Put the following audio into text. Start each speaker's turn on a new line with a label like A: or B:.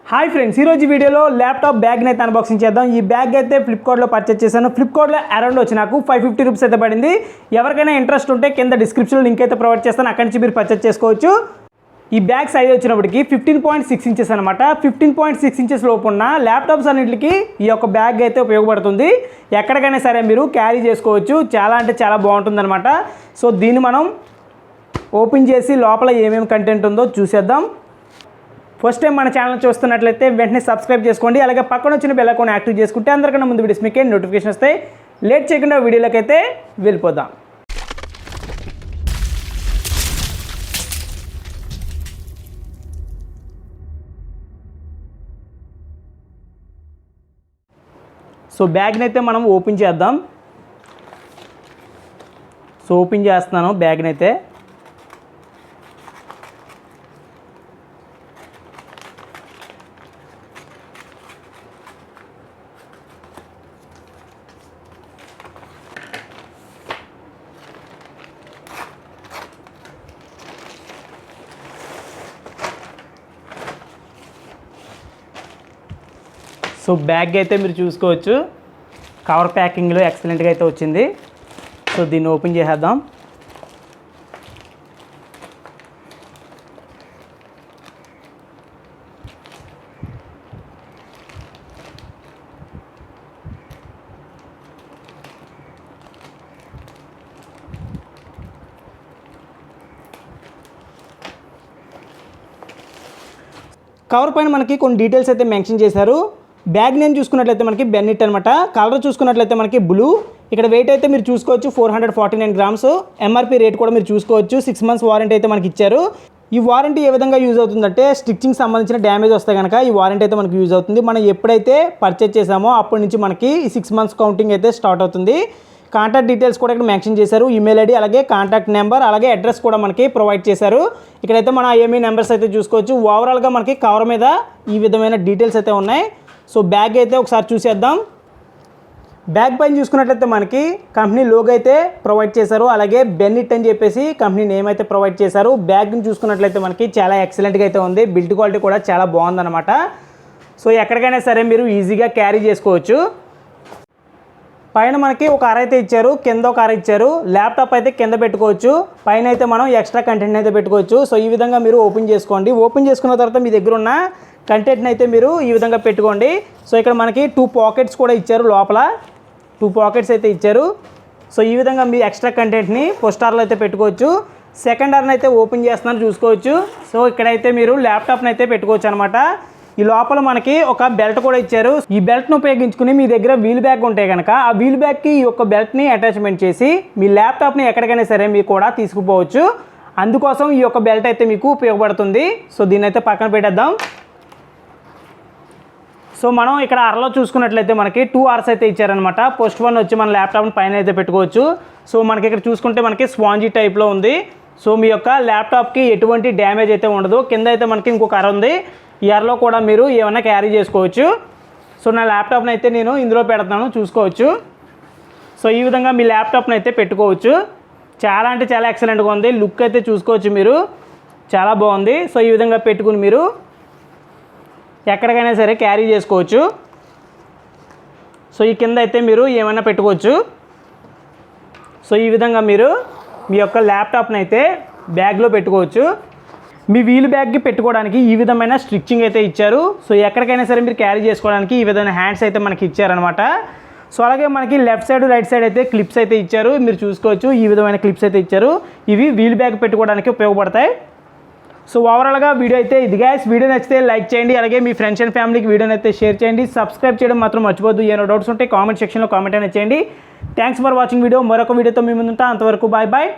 A: Hi friends, ఈరోజు వీడియోలో laptop బ్యాగ్ని అయితే అన్బాక్సింగ్ చేద్దాం. ఈ బ్యాగ్ అయితే ఫ్లిప్కార్ట్లో పర్చేస్ చేశాను. ఫ్లిప్కార్ట్లో అరౌండ్ వచ్చి నాకు 550 రూపీస్ అయితే పడింది. ఎవరికైనా ఇంట్రెస్ట్ ఉంటే కింద డిస్క్రిప్షన్లో లింక్ అయితే ప్రొవైడ్ చేస్తాను, అక్కడి నుంచి మీరు పర్చేస్ చేసుకోవచ్చు. ఈ బ్యాగ్ సైజ్ వచ్చినప్పటికి 15.6 ఇంచెస్ అనమాట. 15.6 ఇంచెస్ లోపు ఉన్న ల్యాప్టాప్స్ అన్నింటికి ఈ యొక్క బ్యాగ్ అయితే ఉపయోగపడుతుంది. ఎక్కడికైనా సరే మీరు క్యారీ చేసుకోవచ్చు. చాలా అంటే చాలా బాగుంటుంది అనమాట. సో దీన్ని మనం ఓపెన్ చేసి లోపల ఏమేమి కంటెంట్ ఉందో చూసేద్దాం. ఫస్ట్ టైం మన ఛానల్ చూస్తున్నట్లయితే వెంటనే సబ్స్క్రైబ్ చేసుకోండి. అలాగే పక్కన వచ్చిన బెల్ ఐకాన్ యాక్టివ్ చేసుకుంటే అందరికన్నా ముందు వీడియోస్ మీకే నోటిఫికేషన్ వస్తాయి. లేట్ చేయకుండా వీడియోలోకి అయితే వెళ్ళిపోదాం. సో బ్యాగ్ని అయితే మనం ఓపెన్ చేద్దాం. సో ఓపెన్ చేస్తున్నాను బ్యాగ్ని అయితే. సో బ్యాగ్ అయితే మీరు చూసుకోవచ్చు, కవర్ ప్యాకింగ్లో ఎక్సలెంట్గా అయితే వచ్చింది. సో దీన్ని ఓపెన్ చేసేద్దాం. కవర్ పైన మనకి కొన్ని డీటెయిల్స్ అయితే మెన్షన్ చేశారు. బ్యాగ్ నేమ్ చూసుకున్నట్లయితే మనకి బెన్నెట్ అనమాట. కలర్ చూసుకున్నట్లయితే మనకి బ్లూ. ఇక్కడ వెయిట్ అయితే మీరు చూసుకోవచ్చు 449 గ్రామ్స్. ఎంఆర్పి రేట్ కూడా మీరు చూసుకోవచ్చు. 6 మంత్స్ వారంటీ అయితే మనకి ఇచ్చారు. ఈ వారంటీ ఏ విధంగా యూజ్ అవుతుందంటే స్టిచ్చింగ్ సంబంధించిన డ్యామేజ్ వస్తే కనుక ఈ వారంటీ అయితే మనకి యూజ్ అవుతుంది. మనం ఎప్పుడైతే పర్చేజ్ చేసామో అప్పటి నుంచి మనకి ఈ 6 మంత్స్ కౌంటింగ్ అయితే స్టార్ట్ అవుతుంది. కాంటాక్ట్ డీటెయిల్స్ కూడా ఇక్కడ మెన్షన్ చేశారు. ఈమెయిల్ ఐడి అలాగే కాంటాక్ట్ నెంబర్ అలాగే అడ్రస్ కూడా మనకి ప్రొవైడ్ చేశారు. ఇక్కడైతే మన ఐఎంఈ నెంబర్స్ అయితే చూసుకోవచ్చు. ఓవరాల్గా మనకి కవర్ మీద ఈ విధమైన డీటెయిల్స్ అయితే ఉన్నాయి. సో బ్యాగ్ అయితే ఒకసారి చూసేద్దాం. బ్యాగ్ పైన చూసుకున్నట్లయితే మనకి కంపెనీ లోగో అయితే ప్రొవైడ్ చేశారు. అలాగే బెన్నెట్ అని చెప్పేసి కంపెనీ నేమ్ అయితే ప్రొవైడ్ చేశారు. బ్యాగ్ని చూసుకున్నట్లయితే మనకి చాలా ఎక్సలెంట్గా అయితే ఉంది. బిల్డ్ క్వాలిటీ కూడా చాలా బాగుందన్నమాట. సో ఎక్కడికైనా సరే మీరు ఈజీగా క్యారీ చేసుకోవచ్చు. పైన మనకి ఒక అర అయితే ఇచ్చారు, కింద ఒక అర ఇచ్చారు. ల్యాప్టాప్ అయితే కింద పెట్టుకోవచ్చు, పైన అయితే మనం ఎక్స్ట్రా కంటెంట్ అయితే పెట్టుకోవచ్చు. సో ఈ విధంగా మీరు ఓపెన్ చేసుకోండి. ఓపెన్ చేసుకున్న తర్వాత మీ దగ్గర ఉన్న కంటెంట్ని అయితే మీరు ఈ విధంగా పెట్టుకోండి. సో ఇక్కడ మనకి 2 పాకెట్స్ కూడా ఇచ్చారు. లోపల 2 పాకెట్స్ అయితే ఇచ్చారు. సో ఈ విధంగా మీ ఎక్స్ట్రా కంటెంట్ని పోస్టార్లో అయితే పెట్టుకోవచ్చు. సెకండ్ అర్ని అయితే ఓపెన్ చేస్తున్నారు చూసుకోవచ్చు. సో ఇక్కడైతే మీరు ల్యాప్టాప్ని అయితే పెట్టుకోవచ్చు అనమాట. ఈ లోపల మనకి ఒక బెల్ట్ కూడా ఇచ్చారు. ఈ బెల్ట్ను ఉపయోగించుకుని మీ దగ్గర వీల్ బ్యాగ్ ఉంటే కనుక ఆ వీల్ బ్యాగ్కి ఈ యొక్క బెల్ట్ని అటాచ్మెంట్ చేసి మీ ల్యాప్టాప్ని ఎక్కడికైనా సరే మీరు కూడా తీసుకుపోవచ్చు. అందుకోసం ఈ యొక్క బెల్ట్ అయితే మీకు ఉపయోగపడుతుంది. సో దీన్ని అయితే పక్కన పెట్టేద్దాం. సో మనం ఇక్కడ అరలో చూసుకున్నట్లయితే మనకి 2 అవర్స్ అయితే ఇచ్చారనమాట. ఫస్ట్ వన్ వచ్చి మన ల్యాప్టాప్ని పైన అయితే పెట్టుకోవచ్చు. సో మనకి ఇక్కడ చూసుకుంటే మనకి స్పాంజీ టైప్లో ఉంది. సో మీ యొక్క ల్యాప్టాప్కి ఎటువంటి డ్యామేజ్ అయితే ఉండదు. కింద అయితే మనకి ఇంకొక అర ఉంది. ఈ అరలో కూడా మీరు ఏమైనా క్యారీ చేసుకోవచ్చు. సో నా ల్యాప్టాప్ని అయితే నేను ఇందులో పెడతాను చూసుకోవచ్చు. సో ఈ విధంగా మీ ల్యాప్టాప్ని అయితే పెట్టుకోవచ్చు. చాలా అంటే చాలా ఎక్సలెంట్గా ఉంది. లుక్ అయితే చూసుకోవచ్చు మీరు, చాలా బాగుంది. సో ఈ విధంగా పెట్టుకుని మీరు ఎక్కడికైనా సరే క్యారీ చేసుకోవచ్చు. సో ఈ కింద అయితే మీరు ఏమైనా పెట్టుకోవచ్చు. సో ఈ విధంగా మీరు మీ యొక్క ల్యాప్టాప్ని అయితే బ్యాగ్లో పెట్టుకోవచ్చు. మీ వీల్ బ్యాగ్కి పెట్టుకోవడానికి ఈ విధమైన స్టిచ్చింగ్ అయితే ఇచ్చారు. సో ఎక్కడికైనా సరే మీరు క్యారీ చేసుకోవడానికి ఈ విధమైన హ్యాండ్స్ అయితే మనకి ఇచ్చారనమాట. సో అలాగే మనకి లెఫ్ట్ సైడ్ రైట్ సైడ్ అయితే క్లిప్స్ అయితే ఇచ్చారు. మీరు చూసుకోవచ్చు ఈ విధమైన క్లిప్స్ అయితే ఇచ్చారు. ఇవి వీల్ బ్యాగ్ పెట్టుకోవడానికి ఉపయోగపడతాయి. సో ఓవరాల్గా వీడియో అయితే ఇది గైస్. వీడియో నచ్చితే లైక్ చేయండి. అలాగే మీ ఫ్రెండ్స్ అండ్ ఫ్యామిలీకి వీడియోని అయితే షేర్ చేయండి. సబ్స్క్రైబ్ చేయడం మాత్రం మర్చిపోద్దు. ఏమైనా డౌట్స్ ఉంటే కామెంట్ సెక్షన్లో కామెంట్ అనేది చేయండి. Thanks for watching video. మరొక వీడియోతో మీ ముందుంటా. అంతవరకు బాయ్ బాయ్.